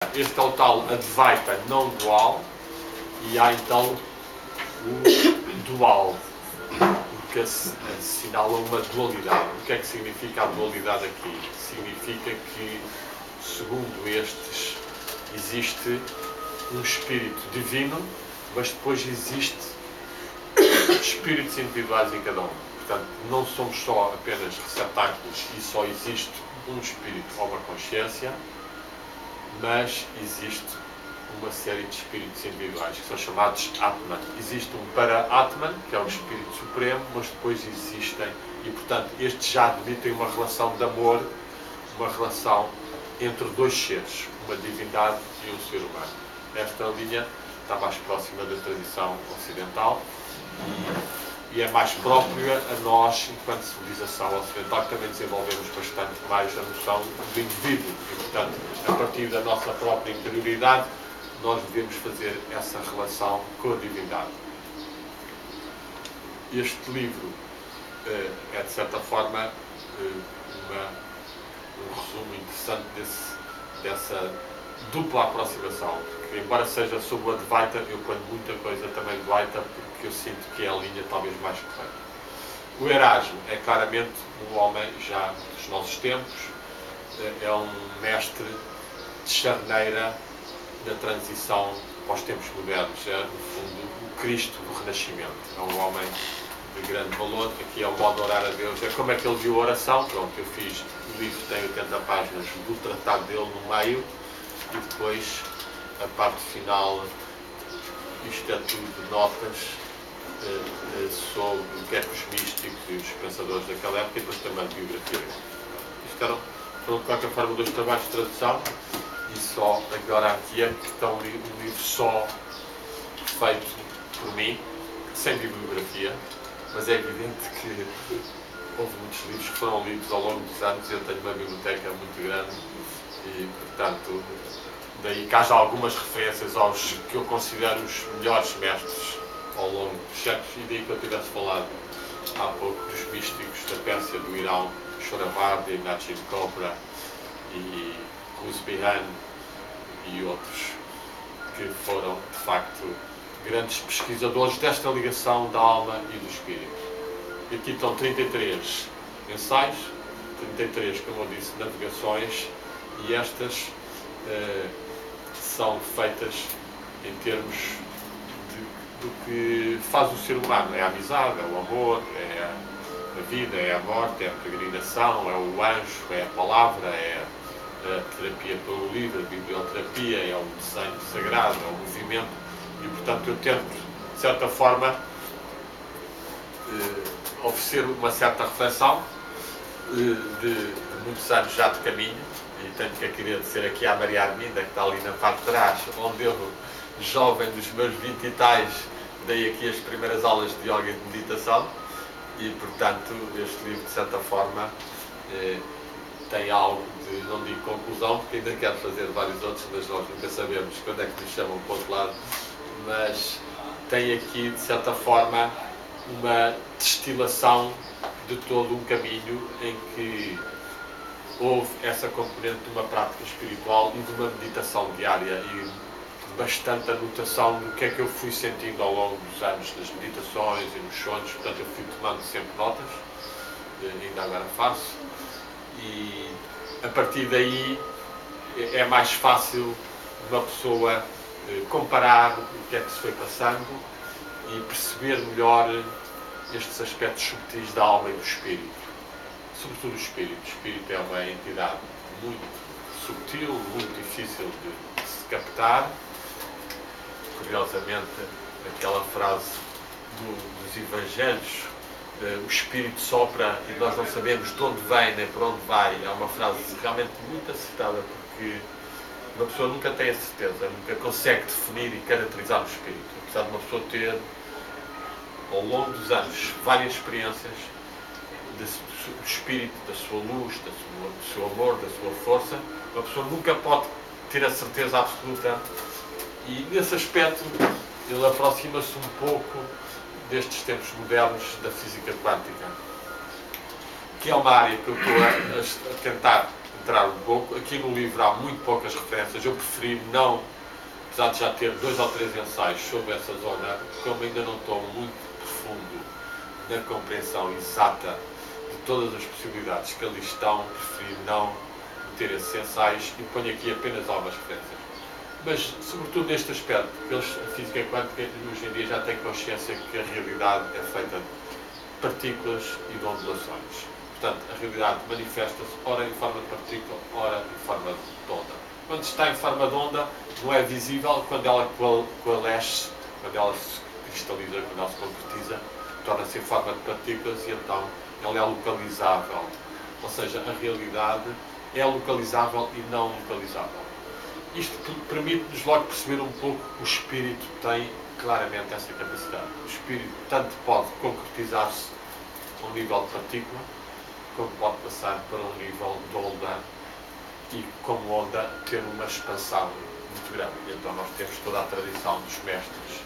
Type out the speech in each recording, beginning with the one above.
Este é o tal Advaita não dual, e há então o dual, que assinala uma dualidade. O que é que significa a dualidade aqui? Significa que, segundo estes, existe um espírito divino, mas depois existe espíritos individuais em cada um. Portanto, não somos só apenas receptáculos e só existe um espírito ou uma consciência, mas existe uma série de espíritos individuais que são chamados Atman. Existe um para-Atman, que é o espírito supremo, mas depois existem, e portanto estes já admitem uma relação de amor, uma relação entre dois seres, uma divindade e um ser humano. Esta linha está mais próxima da tradição ocidental e é mais própria a nós, enquanto civilização ocidental, que também desenvolvemos bastante mais a noção do indivíduo. E, portanto, a partir da nossa própria interioridade, nós devemos fazer essa relação com a divindade. Este livro é, de certa forma, um resumo interessante dessa dupla aproximação. Porque, embora seja sobre o Advaita, eu ponho muita coisa também do Dvaita, porque eu sinto que é a linha talvez mais correta. O Erasmo é claramente um homem já dos nossos tempos, é um mestre de charneira da transição para os tempos modernos, é, no fundo, o Cristo do Renascimento. É um homem de grande valor. Aqui é o modo de orar a Deus, é como é que ele viu a oração. Pronto, eu fiz, o livro tem 80 páginas do tratado dele no meio, e depois a parte final, isto é tudo de notas sobre o que é que os místicos e os pensadores daquela época, e depois também de biografia. Isto foram de qualquer forma dois trabalhos de tradução, e só agora aqui é que está um livro só feito por mim, sem bibliografia, mas é evidente que houve muitos livros que foram lidos ao longo dos anos e eu tenho uma biblioteca muito grande e, portanto, daí que haja algumas referências aos que eu considero os melhores mestres ao longo dos séculos, e daí que eu tivesse falado há pouco dos místicos da Pérsia, do Irão, Shoravardi, Nachin Chopra e Rusbihan e outros, que foram, de facto, grandes pesquisadores desta ligação da alma e do espírito. E aqui estão 33 ensaios, 33, como eu disse, navegações, e estas são feitas em termos do que faz o ser humano. É a amizade, é o amor, é a vida, é a morte, é a peregrinação, é o anjo, é a palavra, é a terapia pelo livro, a biblioterapia, é o desenho sagrado, é o movimento. E, portanto, eu tento, de certa forma, oferecer uma certa reflexão de muitos anos já de caminho, e tenho que agradecer aqui à Maria Arminda, que está ali na parte de trás, onde eu, jovem dos meus 20 e tais, dei aqui as primeiras aulas de yoga e de meditação, e, portanto, este livro, de certa forma, tem algo de, não digo conclusão, porque ainda quero fazer vários outros, mas nós nunca sabemos quando é que nos chamam para o outro lado, mas tem aqui, de certa forma, uma destilação de todo um caminho em que houve essa componente de uma prática espiritual e de uma meditação diária e bastante anotação do que é que eu fui sentindo ao longo dos anos nas meditações e nos sonhos. Portanto, eu fui tomando sempre notas, ainda agora faço, e a partir daí é mais fácil uma pessoa comparar o que é que se foi passando e perceber melhor estes aspectos subtis da alma e do espírito. Sobretudo o espírito. O espírito é uma entidade muito subtil, muito difícil de se captar. Curiosamente, aquela frase dos Evangelhos, o espírito sopra e nós não sabemos de onde vem nem para onde vai, é uma frase realmente muito acertada, porque uma pessoa nunca tem a certeza, nunca consegue definir e caracterizar o espírito. Apesar de uma pessoa ter, ao longo dos anos, várias experiências do espírito, da sua luz, do seu amor, da sua força, uma pessoa nunca pode ter a certeza absoluta, e nesse aspecto ele aproxima-se um pouco destes tempos modernos da física quântica, que é uma área que eu estou a tentar entrar um pouco. Aqui no livro há muito poucas referências. Eu preferi não, apesar de já ter 2 ou 3 ensaios sobre essa zona, como ainda não estou muito profundo na compreensão exata de todas as possibilidades que ali estão, preferi não meter esses ensaios e ponho aqui apenas algumas referências. Mas, sobretudo neste aspecto, porque a física quântica hoje em dia já tem consciência que a realidade é feita de partículas e de ondulações. Portanto, a realidade manifesta-se ora em forma de partícula, ora em forma de onda. Quando está em forma de onda, não é visível. Quando ela coalesce, quando ela se cristaliza, quando ela se concretiza, torna-se em forma de partículas e então ela é localizável. Ou seja, a realidade é localizável e não localizável. Isto permite-nos logo perceber um pouco que o espírito tem claramente essa capacidade. O espírito tanto pode concretizar-se a um nível de partícula, como pode passar para um nível de onda e, como onda, ter uma expansão muito grande. E então nós temos toda a tradição dos mestres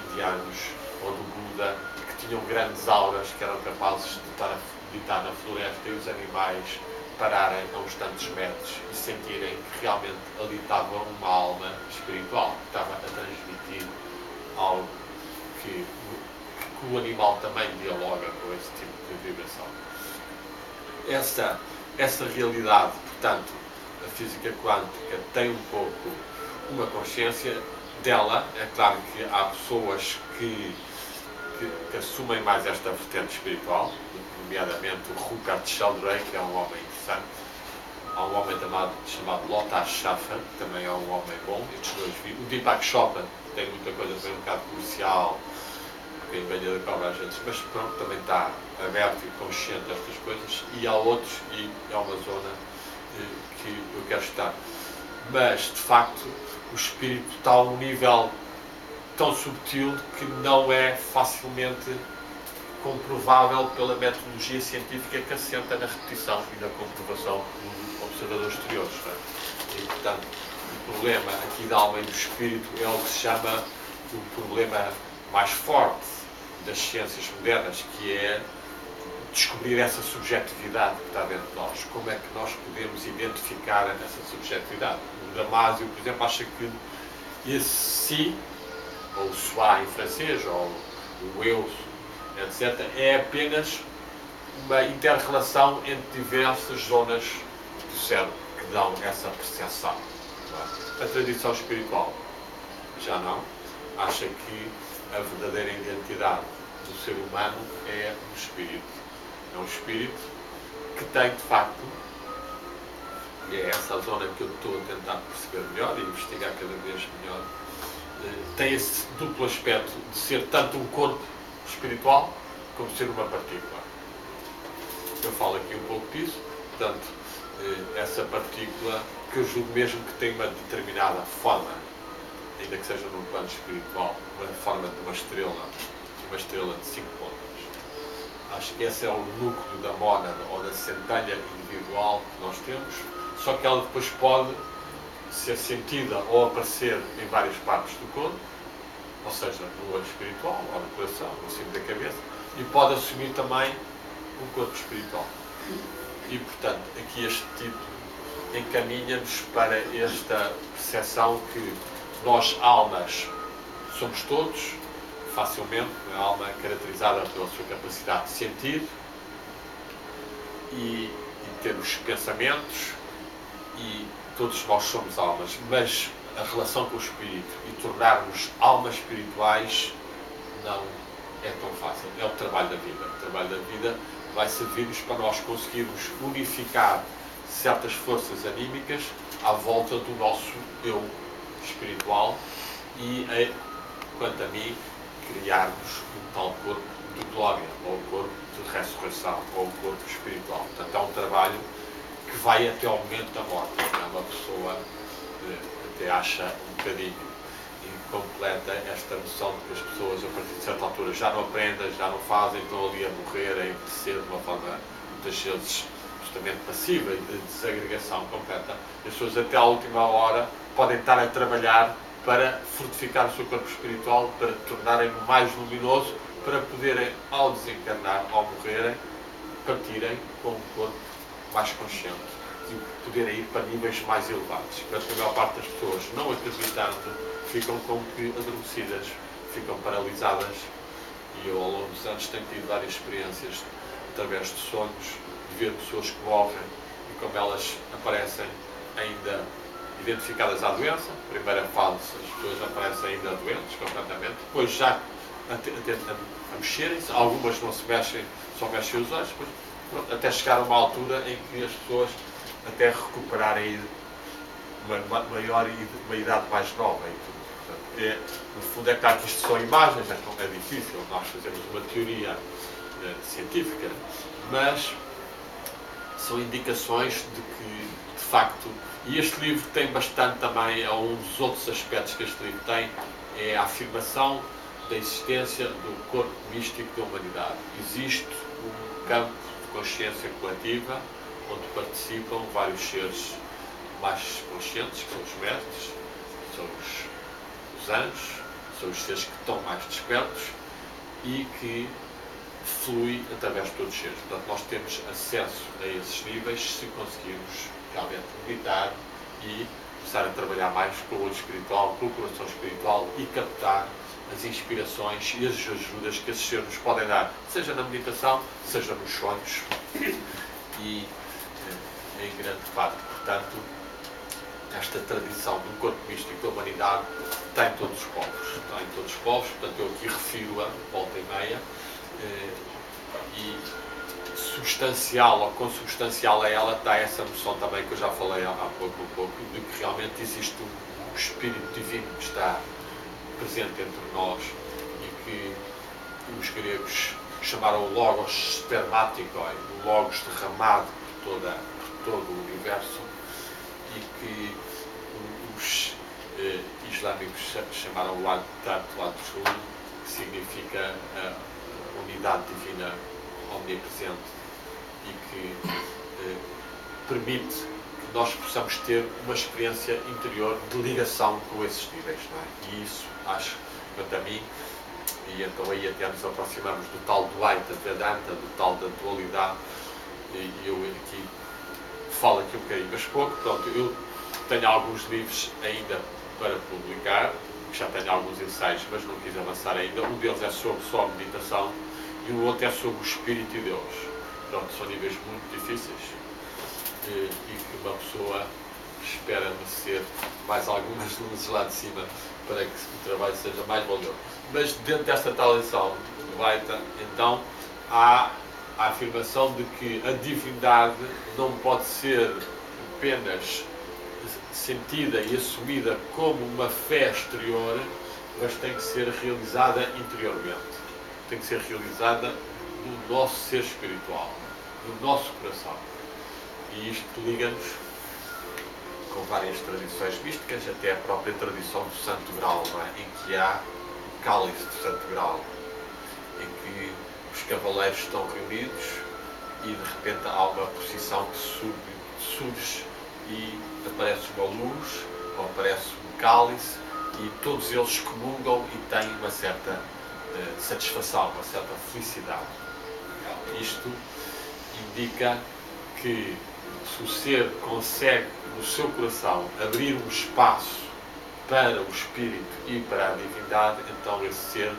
indianos ou do Buda, que tinham grandes auras, que eram capazes de estar a meditar na floresta e os animais pararem a uns tantos metros e sentirem que realmente ali estava uma alma espiritual, que estava a transmitir algo que o animal também dialoga com esse tipo de vibração. Essa realidade, portanto, a física quântica tem um pouco uma consciência dela. É claro que há pessoas que assumem mais esta vertente espiritual, nomeadamente o Rukart Sheldrake, que é um homem interessante. Há um homem chamado Lotas Shaffer, que também é um homem bom. Estes dois, o Deepak Chopra tem muita coisa a ver, um bocado comercial, quem venha da cobra às vezes, mas pronto, também está aberto e consciente destas coisas. E há outros, e é uma zona que eu quero estar. Mas, de facto, o espírito está a um nível tão subtil que não é facilmente comprovável pela metodologia científica que assenta na repetição e na comprovação por observadores exteriores. E, portanto, o problema aqui da alma e do espírito é o que se chama o problema mais forte das ciências modernas, que é descobrir essa subjetividade que está dentro de nós. Como é que nós podemos identificar essa subjetividade? O Damasio, por exemplo, acha que esse si, ou o soi em francês, ou o eu, etc., é apenas uma inter-relação entre diversas zonas do cérebro que dão essa percepção. A tradição espiritual já não. Acha que a verdadeira identidade do ser humano é o espírito. É um espírito que tem, de facto, e é essa a zona que eu estou a tentar perceber melhor e investigar cada vez melhor, tem esse duplo aspecto de ser tanto um corpo espiritual como ser uma partícula. Eu falo aqui um pouco disso, portanto, essa partícula que eu julgo mesmo que tem uma determinada forma, ainda que seja num plano espiritual, uma forma de uma estrela de 5 pontas. Acho que esse é o núcleo da mónada ou da centelha individual que nós temos, só que ela depois pode ser sentida ou aparecer em várias partes do corpo, ou seja, no olho espiritual, ou no coração, no cimo da cabeça, e pode assumir também um corpo espiritual. E, portanto, aqui este tipo encaminha-nos para esta percepção que nós, almas, somos todos, facilmente, a alma é caracterizada pela sua capacidade de sentir e ter os pensamentos, e todos nós somos almas, mas a relação com o espírito e tornarmos almas espirituais não é tão fácil. É o trabalho da vida. O trabalho da vida vai servir-nos para nós conseguirmos unificar certas forças anímicas à volta do nosso eu espiritual e, quanto a mim, criarmos um tal corpo de glória, ou o corpo de ressurreição, ou o corpo espiritual. Portanto, é um trabalho que vai até ao momento da morte. Uma pessoa até acha um bocadinho incompleta esta noção de que as pessoas, a partir de certa altura, já não aprendem, já não fazem, estão ali a morrer, a envelhecer de uma forma, muitas vezes, justamente passiva e de desagregação completa. As pessoas, até à última hora, podem estar a trabalhar para fortificar o seu corpo espiritual, para tornarem-no mais luminoso, para poderem, ao desencarnar, ao morrerem, partirem com um corpo mais consciente, e poderem ir para níveis mais elevados. Mas a maior parte das pessoas, não acreditando, ficam como que adormecidas, ficam paralisadas. E eu, ao longo dos anos, tenho tido várias experiências através de sonhos, de ver pessoas que morrem e como elas aparecem ainda identificadas à doença. Primeira fase, as pessoas aparecem ainda doentes completamente, depois já a mexerem-se, algumas não se mexem, só mexem os olhos, depois, pronto, até chegar a uma altura em que as pessoas até recuperarem uma idade mais nova e tudo. Portanto, no fundo é claro que isto são imagens, então é difícil nós fazermos uma teoria científica, mas são indicações de que, de facto, e este livro tem bastante também, um dos outros aspectos que este livro tem, é a afirmação da existência do corpo místico da humanidade. Existe um campo de consciência coletiva onde participam vários seres mais conscientes, que são os mestres, são os anjos, são os seres que estão mais despertos e que flui através de todos os seres. Portanto, nós temos acesso a esses níveis se conseguirmos realmente meditar e começar a trabalhar mais com o olho espiritual, com o coração espiritual e captar as inspirações e as ajudas que esses seres nos podem dar, seja na meditação, seja nos sonhos e em grande parte. Portanto, esta tradição do corpo místico da humanidade está em todos os povos. Está em todos os povos, portanto eu aqui refiro-a, volta e meia, e substancial ou consubstancial a ela está essa noção também que eu já falei há pouco, de que realmente existe um Espírito Divino que está presente entre nós e que os gregos chamaram o Logos Spermatikoi, o Logos derramado por todo o universo, e que os islâmicos chamaram o Ad-Tat, o Ad-Tul, que significa a unidade divina omnipresente e que permite que nós possamos ter uma experiência interior de ligação com esses níveis, não é? E isso, acho, quanto a mim, e então aí até nos aproximamos do tal Dvaita Vedanta, do tal da dualidade, e eu aqui falo aqui um bocadinho, mas pouco. Pronto, eu tenho alguns livros ainda para publicar, já tenho alguns ensaios, mas não quis avançar ainda. Um deles é sobre só a meditação e o outro é sobre o Espírito de Deus. Pronto, são níveis muito difíceis e que uma pessoa espera merecer mais algumas luzes lá de cima para que o trabalho seja mais valioso. Mas dentro desta tal lição do Vaita, então, há a afirmação de que a divindade não pode ser apenas sentida e assumida como uma fé exterior, mas tem que ser realizada interiormente. Tem que ser realizada no nosso ser espiritual, no nosso coração. E isto liga-nos com várias tradições místicas, até a própria tradição do Santo Grau, não é? Em que há o cálice do Santo Grau, em que os cavaleiros estão reunidos e de repente há uma procissão que surge e aparece uma luz, ou aparece um cálice, e todos eles comungam e têm uma certa satisfação, uma certa felicidade. Isto indica que se o ser consegue no seu coração abrir um espaço para o Espírito e para a divindade, então esse ser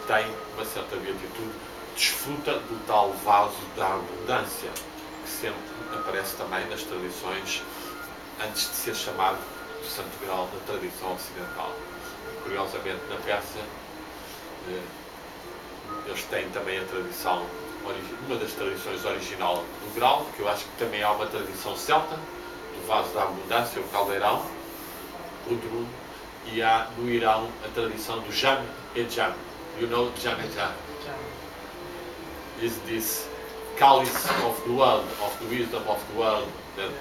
tem uma certa beatitude, desfruta do tal vaso da abundância, que sempre aparece também nas tradições antes de ser chamado de Santo Grau da tradição ocidental. Curiosamente, na Pérsia, eles têm também a tradição, uma das tradições original do Grau, que eu acho que também há uma tradição celta, do vaso da abundância, o caldeirão, o drum, e há no Irão a tradição do Jam e Jam. You know Jam e Jam? Is this cálice of the world, of the wisdom of the world, that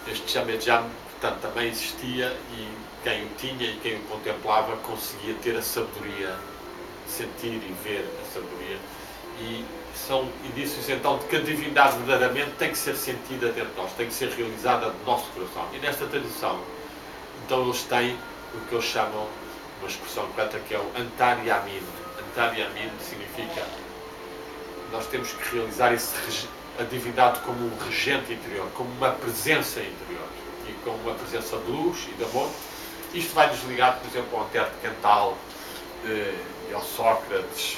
este Jam e Jam, portanto, também existia, e quem o tinha e quem o contemplava conseguia ter a sabedoria, sentir e ver a sabedoria, e são indícios então de que a divindade verdadeiramente tem que ser sentida dentro de nós, tem que ser realizada no nosso coração. E nesta tradição, então eles têm o que eles chamam, uma expressão correta, que é o Antaryamin. Antaryamin significa nós temos que realizar esse a divindade como um regente interior, como uma presença interior e como uma presença de luz e de amor. Isto vai nos ligar, por exemplo, ao Antero de Cantal e ao Sócrates,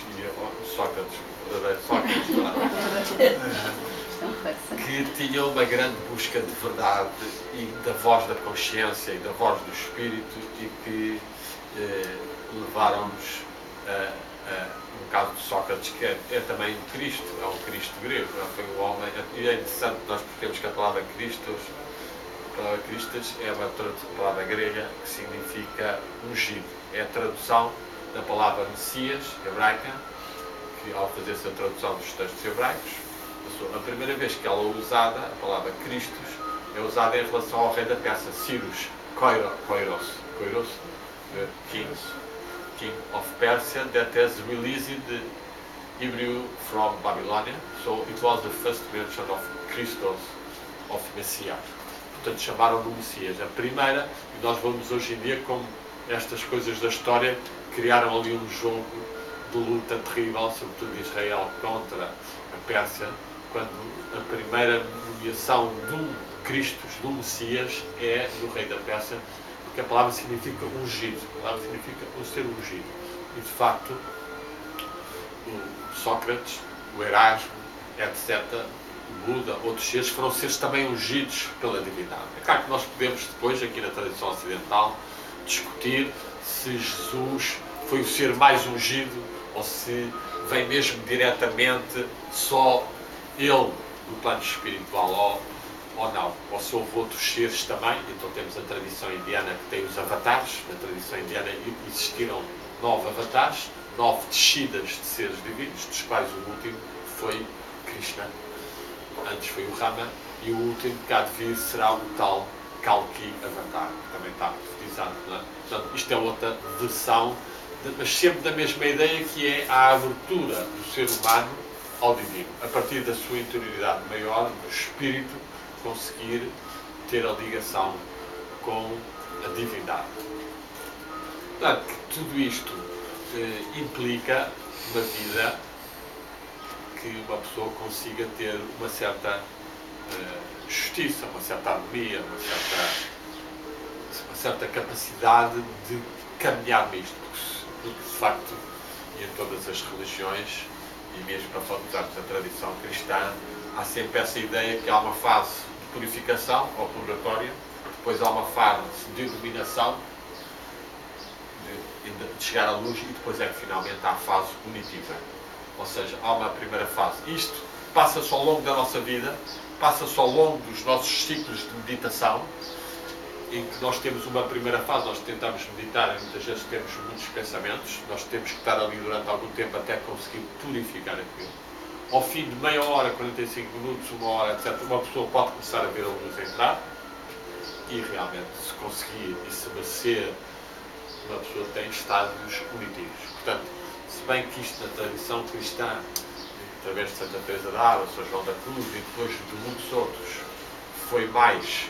que tinham uma grande busca de verdade e da voz da consciência e da voz do espírito, e que levaram-nos no caso de Sócrates, que é também um Cristo, é um Cristo grego, foi um homem. E é interessante nós percebemos que a palavra Christos é uma palavra grega que significa ungido. É a tradução da palavra Messias, hebraica, que ao fazer essa tradução dos textos hebraicos, a primeira vez que ela é usada, a palavra Christos, é usada em relação ao rei da Pérsia, Cyrus, Koiros, King of Persia, that has released the Hebrew from Babylonia. So it was the first mention of Christos, of Messias. Portanto, chamaram-no Messias. A primeira, e nós vamos hoje em dia, como estas coisas da história, criaram ali um jogo de luta terrível, sobretudo de Israel contra a Pérsia, quando a primeira nomeação de um Christos, de um Messias, é do rei da Pérsia, porque a palavra significa ungido, a palavra significa um ser ungido. E de facto, o Sócrates, o Erasmo, etc., o Buda, outros seres, foram seres também ungidos pela divindade. É claro que nós podemos depois, aqui na tradição ocidental, discutir se Jesus foi o ser mais ungido ou se vem mesmo diretamente só ele do plano espiritual ou não, ou se houve outros seres também. Então temos a tradição indiana que tem os avatares. Na tradição indiana existiram 9 avatares, 9 descidas de seres divinos, dos quais o último foi Krishna. Antes foi o Rama, e o último que há de vir será o tal Kalki Avatar, que também está profetizado, não é? Portanto, isto é outra versão, mas sempre da mesma ideia, que é a abertura do ser humano ao divino, a partir da sua interioridade maior, do espírito, conseguir ter a ligação com a divindade. Portanto, tudo isto implica uma vida que uma pessoa consiga ter uma certa justiça, uma certa harmonia, uma certa capacidade de caminhar nisto, porque de facto, e em todas as religiões, e mesmo para usarmos a tradição cristã, há sempre essa ideia que há uma fase de purificação, ou purgatório, depois há uma fase de iluminação, de chegar à luz, e depois é que finalmente há a fase unitiva. Ou seja, há uma primeira fase. Isto passa-se ao longo da nossa vida, passa-se ao longo dos nossos ciclos de meditação, em que nós temos uma primeira fase, nós tentamos meditar e muitas vezes temos muitos pensamentos, nós temos que estar ali durante algum tempo até conseguir purificar aquilo. Ao fim de meia hora, 45 minutos, uma hora, etc., uma pessoa pode começar a ver a luz entrar, e realmente, se conseguir e se merecer, uma pessoa tem estádios unitivos. Portanto, se bem que isto na tradição cristã, através de Santa Teresa d'Ávila, São João da Cruz e depois de muitos outros, foi mais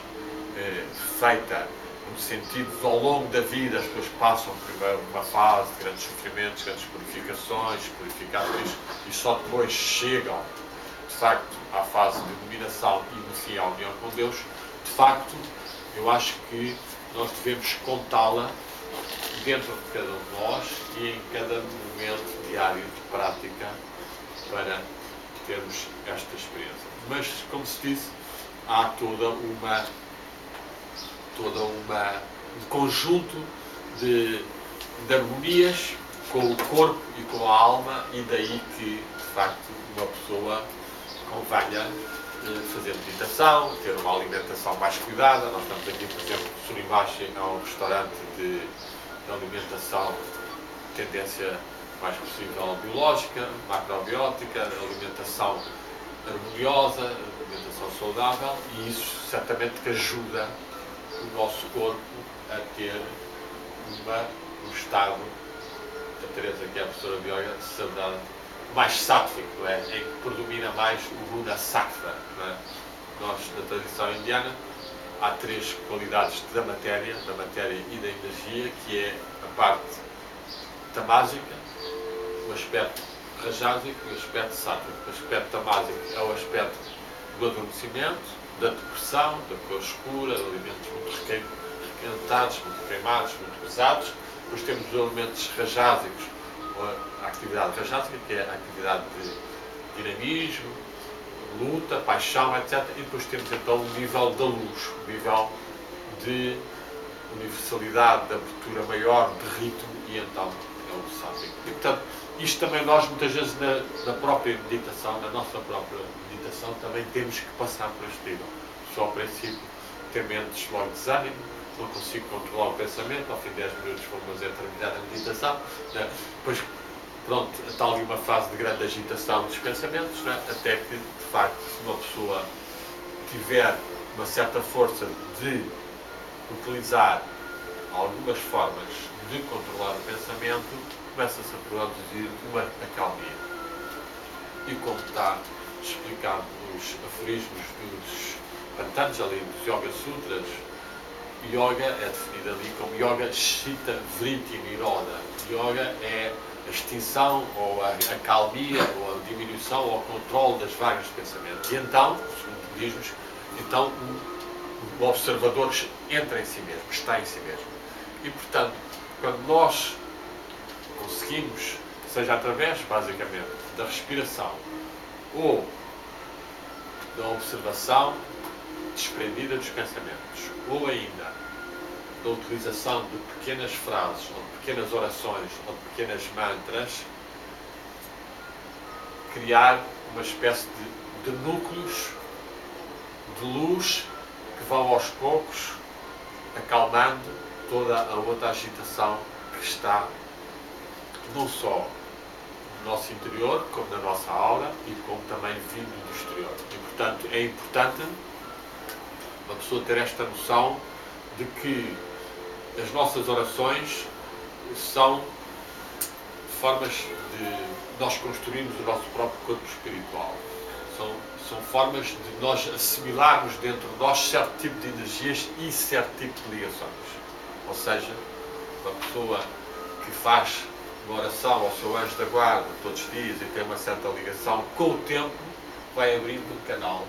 feita no sentido de, ao longo da vida, as pessoas passam primeiro uma fase de grandes sofrimentos, grandes purificações, purificações, e só depois chegam, de facto, à fase de iluminação e, no fim, à união com Deus. De facto, eu acho que nós devemos contá-la dentro de cada um de nós e em cada momento diário de prática para termos esta experiência. Mas, como se disse, há todo um conjunto de harmonias com o corpo e com a alma, e daí que, de facto, uma pessoa convenha fazer meditação, ter uma alimentação mais cuidada. Nós estamos aqui, por exemplo, Suribashi é um restaurante de alimentação de tendência mais possível biológica, macrobiótica, alimentação harmoniosa, alimentação saudável, e isso certamente que ajuda o nosso corpo a ter um estado, a Teresa, que é a professora de yoga, saudade, mais sáttvico, não é? Em que predomina mais o Buda Sattva, não é? Nós, na tradição indiana, há 3 qualidades da matéria e da energia, que é a parte tamásica, o aspecto rajásico e o aspecto sáttvico. O aspecto tamásico é o aspecto do adormecimento, da depressão, da cor escura, alimentos muito requentados, muito queimados, muito pesados. Depois temos os elementos rajásicos, a atividade rajásica, que é a atividade de dinamismo, luta, paixão, etc. E depois temos então o nível da luz, o nível de universalidade, de abertura maior, de ritmo, e então é o sábio. E portanto, isto também nós muitas vezes na própria meditação, na nossa própria meditação, também temos que passar por este nível. Só ao princípio ter mentes logo de desânimo, não consigo controlar o pensamento, ao fim de 10 minutos vou fazer determinada meditação, né? Depois, pronto, está ali uma fase de grande agitação dos pensamentos, né? Até que, de facto, se uma pessoa tiver uma certa força de utilizar algumas formas de controlar o pensamento, começa-se a produzir uma acalmia. E como está explicado nos aforismos dos Patanjali, dos Yoga Sutras, Yoga é definido ali como Yoga Chitta Vritti Niroda. Yoga é a extinção, ou a acalmia, ou a diminuição, ou o controle das vagas de pensamento. E então, segundo budismos, então o observador entra em si mesmo, está em si mesmo. E, portanto, quando nós conseguimos, seja através, basicamente, da respiração ou da observação desprendida dos pensamentos, ou ainda da utilização de pequenas frases, ou de pequenas orações, ou de pequenas mantras, criar uma espécie de núcleos de luz que vão aos poucos acalmando toda a outra agitação que está não só no nosso interior, como na nossa aura, e como também vindo do exterior. E, portanto, é importante uma pessoa ter esta noção de que as nossas orações são formas de nós construirmos o nosso próprio corpo espiritual. São formas de nós assimilarmos dentro de nós certo tipo de energias e certo tipo de ligações. Ou seja, uma pessoa que faz uma oração ao seu anjo da guarda todos os dias e tem uma certa ligação, com o tempo vai abrindo um canal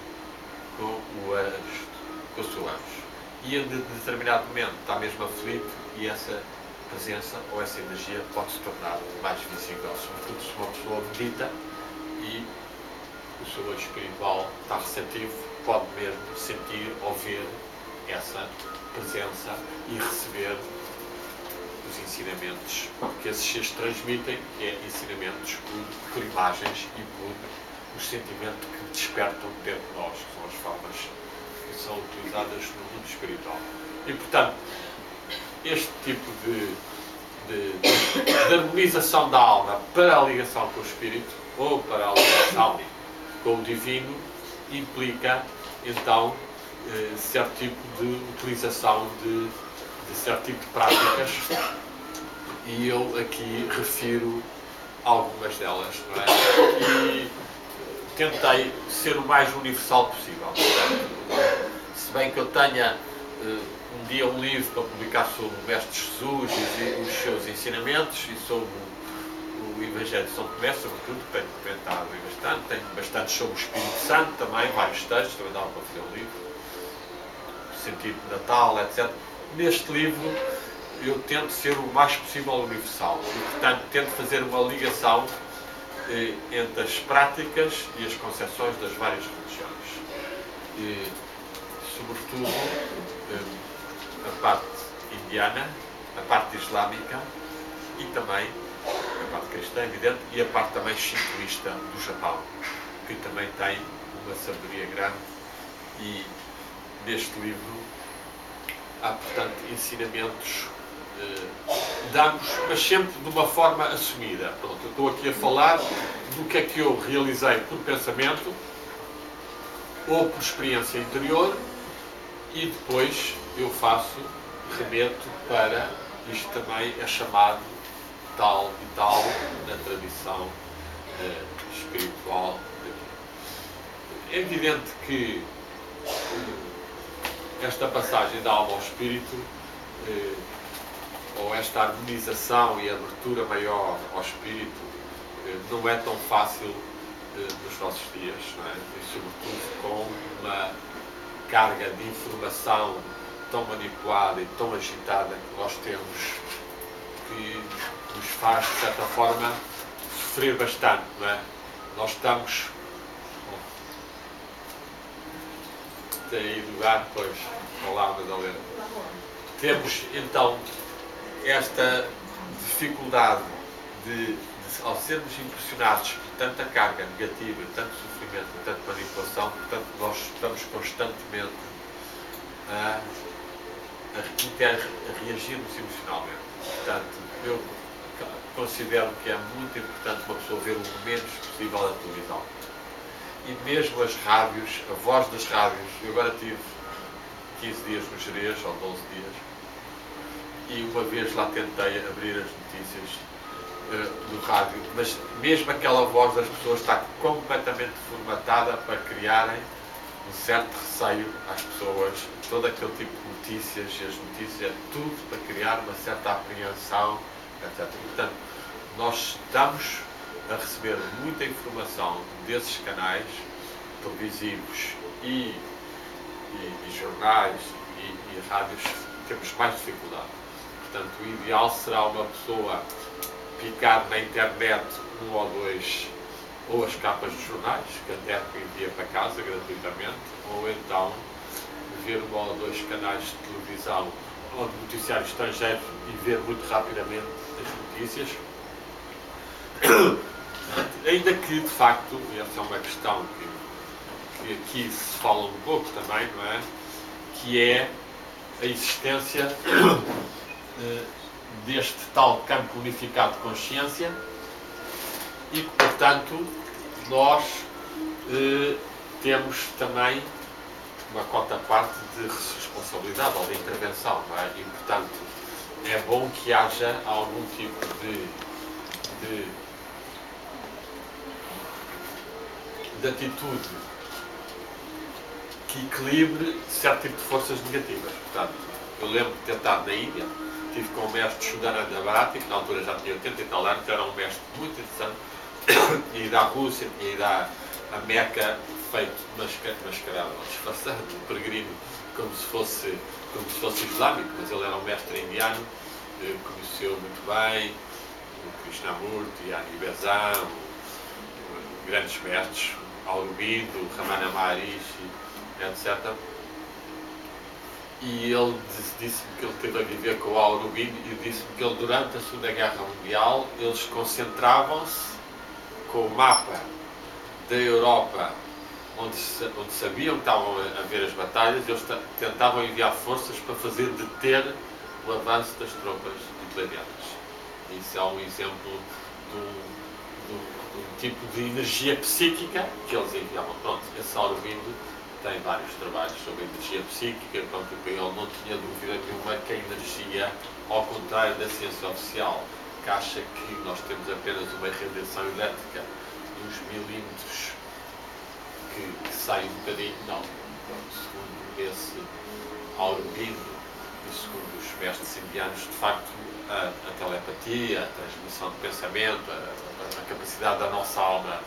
com o anjo, com o seu anjo. E em determinado momento está mesmo aflito e essa presença ou essa energia pode se tornar mais visível, sobretudo se uma pessoa medita e o seu anjo espiritual está receptivo, pode mesmo sentir ou ver essa presença e receber os ensinamentos que esses seres transmitem, que é ensinamentos por imagens e por os sentimentos que despertam dentro de nós, que são as formas que são utilizadas no mundo espiritual. E, portanto, este tipo de harmonização da alma para a ligação com o espírito, ou para a ligação com o divino, implica, então, certo tipo de utilização de certo tipo de práticas, e eu aqui refiro algumas delas, não é? E tentei ser o mais universal possível. Portanto, se bem que eu tenha um dia um livro para publicar sobre o Mestre Jesus e os seus ensinamentos e sobre o Evangelho de São Tomé, sobretudo, que tenho comentado bastante, tenho bastante sobre o Espírito Santo também, vários textos, também dava para fazer um livro, o sentido de Natal, etc. Neste livro eu tento ser o mais possível universal e, portanto, tento fazer uma ligação entre as práticas e as concepções das várias religiões. E, sobretudo, a parte indiana, a parte islâmica e também a parte cristã, evidente, e a parte também shintoísta do Japão, que também tem uma sabedoria grande. E neste livro há, portanto, ensinamentos damos, mas sempre de uma forma assumida. Pronto, eu estou aqui a falar do que é que eu realizei por pensamento ou por experiência interior, e depois eu faço, remeto para isto também é chamado tal e tal na tradição espiritual. É evidente que esta passagem da alma ao espírito, ou esta harmonização e abertura maior ao espírito, não é tão fácil nos nossos dias, não é? E sobretudo com uma carga de informação tão manipulada e tão agitada que nós temos, que nos faz, de certa forma, sofrer bastante, não é? Nós estamos... Tem aí lugar, pois, olá, Madalena. Temos, então, esta dificuldade de, ao sermos impressionados por tanta carga negativa, tanto sofrimento, tanta manipulação, portanto, nós estamos constantemente a reagirmos emocionalmente. Portanto, eu considero que é muito importante uma pessoa ver o menos possível a televisão. E mesmo as rádios, a voz das rádios, eu agora tive 15 dias no Gerês, ou 12 dias, e uma vez lá tentei abrir as notícias do rádio, mas mesmo aquela voz das pessoas está completamente formatada para criarem um certo receio às pessoas, todo aquele tipo de notícias, e as notícias, tudo para criar uma certa apreensão, etc. Portanto, nós estamos a receber muita informação desses canais televisivos e jornais e rádios, temos mais dificuldade. Portanto, o ideal será uma pessoa picar na internet um ou dois, ou as capas dos jornais, que a DECO envia para casa gratuitamente, ou então ver um ou dois canais de televisão ou de noticiário estrangeiro e ver muito rapidamente as notícias. Ainda que, de facto, essa é uma questão que aqui se fala um pouco também, não é? Que é a existência deste tal campo unificado de consciência e que, portanto, nós temos também uma cota parte de responsabilidade ou de intervenção, não é? E, portanto, é bom que haja algum tipo de atitude que equilibre certo tipo de forças negativas. Portanto, eu lembro de ter estado na Índia, estive com o mestre Shuddhananda Bharati, que na altura já tinha 80 e tal anos, era um mestre muito interessante, tinha ido à Rússia, tinha ido à Meca, feito mascarado, disfarçado, peregrino, como se fosse islâmico, mas ele era um mestre indiano, conheceu muito bem o Krishnamurti, Ani Besant, grandes mestres, Aurobindo, Ramana Maharishi, etc. E ele disse-me que ele esteve a viver com o Aurobindo e disse-me que ele, durante a Segunda Guerra Mundial, eles concentravam-se com o mapa da Europa, onde sabiam que estavam a ver as batalhas, eles tentavam enviar forças para fazer deter o avanço das tropas hitlerianas. Isso é um exemplo de um tipo de energia psíquica que eles enviavam. Pronto, esse Aurobindo tem vários trabalhos sobre energia psíquica, pronto, ele não tinha dúvida nenhuma que a energia, ao contrário da ciência oficial, que acha que nós temos apenas uma radiação elétrica de uns milímetros que sai um bocadinho, não. Pronto, segundo esse Aurobindo e segundo os mestres indianos, de facto, a telepatia, a transmissão de pensamento, a capacidade da nossa alma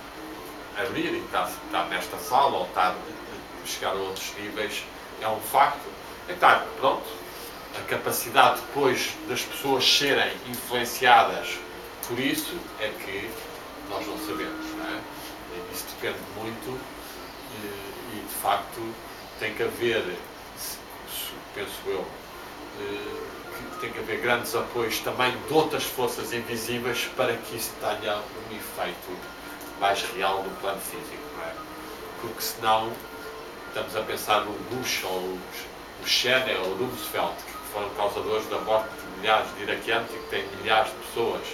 abrir e estar nesta sala ou estar a chegar a outros níveis é um facto. Então, pronto, a capacidade depois das pessoas serem influenciadas por isso é que nós não sabemos, não é? Isso depende muito e de facto tem que haver, penso eu, que tem que haver grandes apoios também de outras forças invisíveis para que isso tenha um efeito mais real no plano físico, não é? Porque senão estamos a pensar no Bush ou o Cheney ou o Rumsfeld, que foram causadores da morte de milhares de iraquianos e que têm milhares de pessoas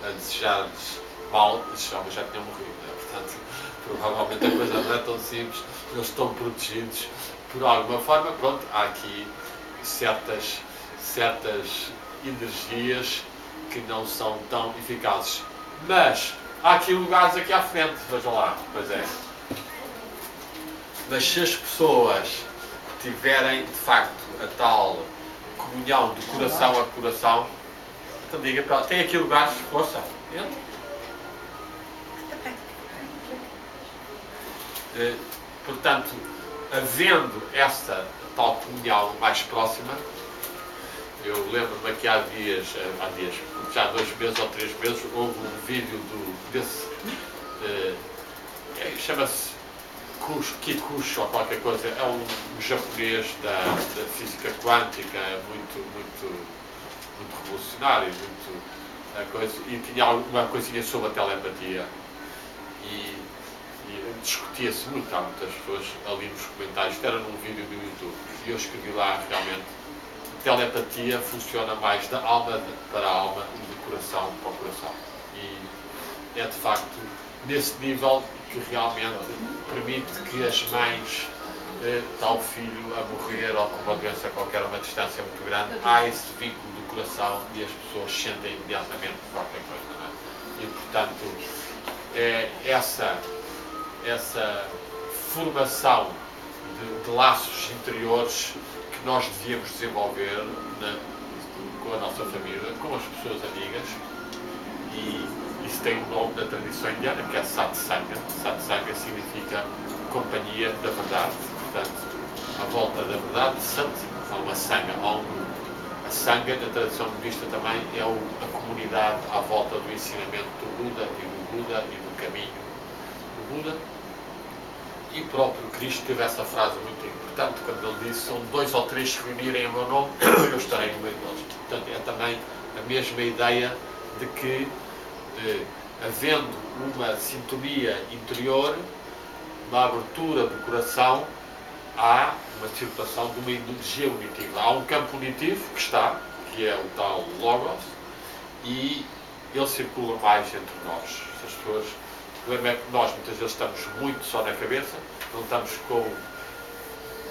a desejar-lhes mal, esses homens já tinham morrido, não é? Portanto, provavelmente a coisa não é tão simples, eles estão protegidos por alguma forma. Pronto, há aqui certas energias que não são tão eficazes. Mas há aqui lugares aqui à frente, vejam lá, pois é. Mas se as pessoas tiverem, de facto, a tal comunhão de coração a coração, então diga para ela, tem aqui lugares, força, entra. Portanto, havendo essa tal comunhão mais próxima, eu lembro-me que há dias, já 2 meses ou 3 meses, houve um vídeo desse, chama-se Kikuchi ou qualquer coisa, é um japonês da física quântica, muito revolucionário, e tinha alguma coisinha sobre a telepatia. E discutia-se muito, há muitas pessoas ali nos comentários, isto era num vídeo do YouTube, e eu escrevi lá realmente, a telepatia funciona mais da alma para a alma e do coração para o coração. E é de facto nesse nível que realmente permite que as mães tal filho a morrer ou com uma doença qualquer, uma distância muito grande, há esse vínculo do coração e as pessoas sentem imediatamente qualquer coisa, não é? E portanto essa formação de laços interiores que nós devíamos desenvolver com a nossa família, com as pessoas amigas, e isso tem um nome da tradição indiana, que é Satsanga. Satsanga significa companhia da verdade. Portanto, à volta da verdade, Sat, há uma Sangha, há um grupo. A Sangha, na tradição budista também, é a comunidade à volta do ensinamento do Buda e do caminho do Buda. E o próprio Cristo teve essa frase muito importante, quando ele disse: são 2 ou 3 se reunirem em meu nome, eu estarei no meio deles. Portanto, é também a mesma ideia de que, havendo uma sintonia interior, uma abertura do coração, há uma circulação de uma energia unitiva. Há um campo unitivo que é o tal Logos, e ele circula mais entre nós. As pessoas, o problema é que nós muitas vezes estamos muito só na cabeça, não estamos com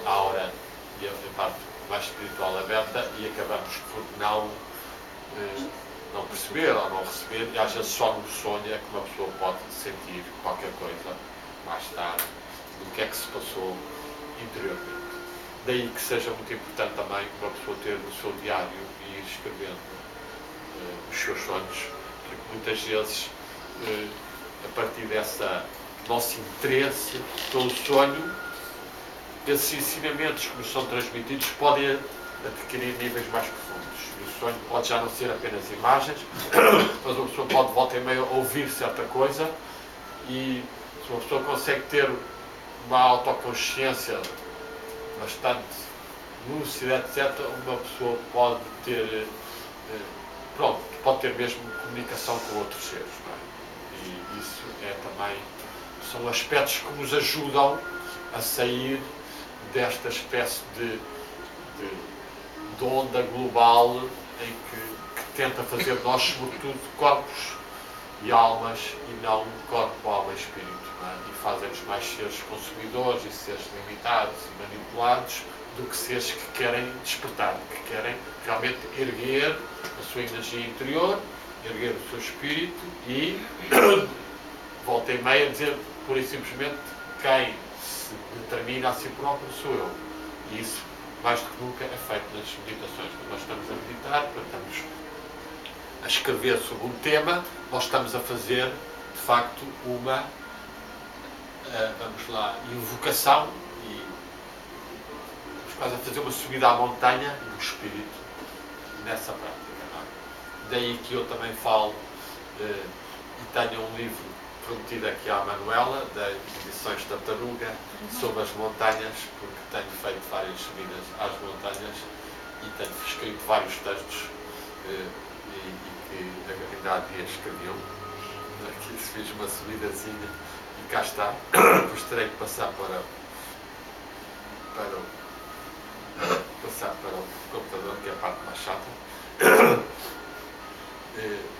a aura e a parte mais espiritual aberta, e acabamos por não perceber ou não receber, e às vezes só no sonho é que uma pessoa pode sentir qualquer coisa mais tarde do que é que se passou interiormente. Daí que seja muito importante também uma pessoa ter no seu diário e ir escrevendo os seus sonhos, porque muitas vezes, a partir desse nosso interesse pelo sonho, esses ensinamentos que nos são transmitidos podem adquirir níveis mais profundos. E o sonho pode já não ser apenas imagens, mas uma pessoa pode, volta e meia, ouvir certa coisa, e se uma pessoa consegue ter uma autoconsciência bastante lúcida, etc., uma pessoa pode ter, pode ter mesmo comunicação com outros seres, não é? E isso também são aspectos que nos ajudam a sair desta espécie de onda global em que tenta fazer de nós, sobretudo, corpos e almas, e não corpo, alma e espírito, não é? E fazem-nos mais seres consumidores e seres limitados e manipulados do que seres que querem despertar, que querem realmente erguer a sua energia interior, erguer o seu espírito e volta e meia dizer, pura e simplesmente, quem se determina a si próprio sou eu. E isso, mais do que nunca, é feito nas meditações. Quando nós estamos a meditar, quando estamos a escrever sobre um tema, nós estamos a fazer, de facto, uma invocação, e estamos quase a fazer uma subida à montanha do espírito nessa prática, não é? Daí que eu também falo e tenho um livro prometido aqui à Manuela, das edições Tartaruga, sobre as montanhas, porque tenho feito várias subidas às montanhas e tenho escrito vários textos e que ainda há dias escrevi um. Aqui se fiz uma subidazinha e cá está. Depois terei que passar para o computador, que é a parte mais chata.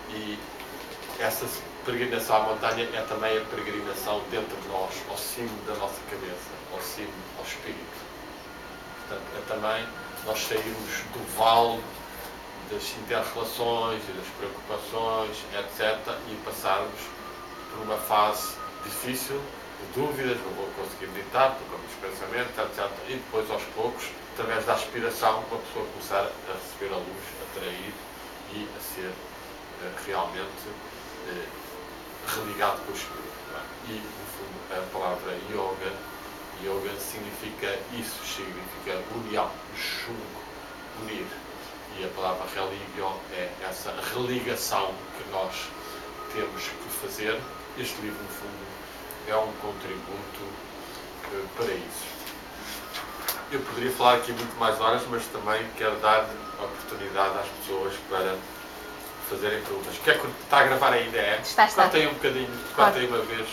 E essa peregrinação à montanha é também a peregrinação dentro de nós, ao cimo da nossa cabeça, ao cimo, ao espírito. Portanto, é também nós sairmos do vale das inter-relações e das preocupações, etc., e passarmos por uma fase difícil, de dúvidas, não vou conseguir meditar, estou com os pensamentos, etc., e depois, aos poucos, através da aspiração, uma pessoa começar a receber a luz, a atrair e a ser realmente religado com o espírito. Não é? E, no fundo, a palavra yoga significa isso, significa união, junto, unir. E a palavra religião é essa religação que nós temos que fazer. Este livro, no fundo, é um contributo para isso. Eu poderia falar aqui muito mais horas, mas também quero dar oportunidade às pessoas para fazerem perguntas. Quer que está a gravar ainda? É? Está. Corta aí um bocadinho, corta aí uma vez.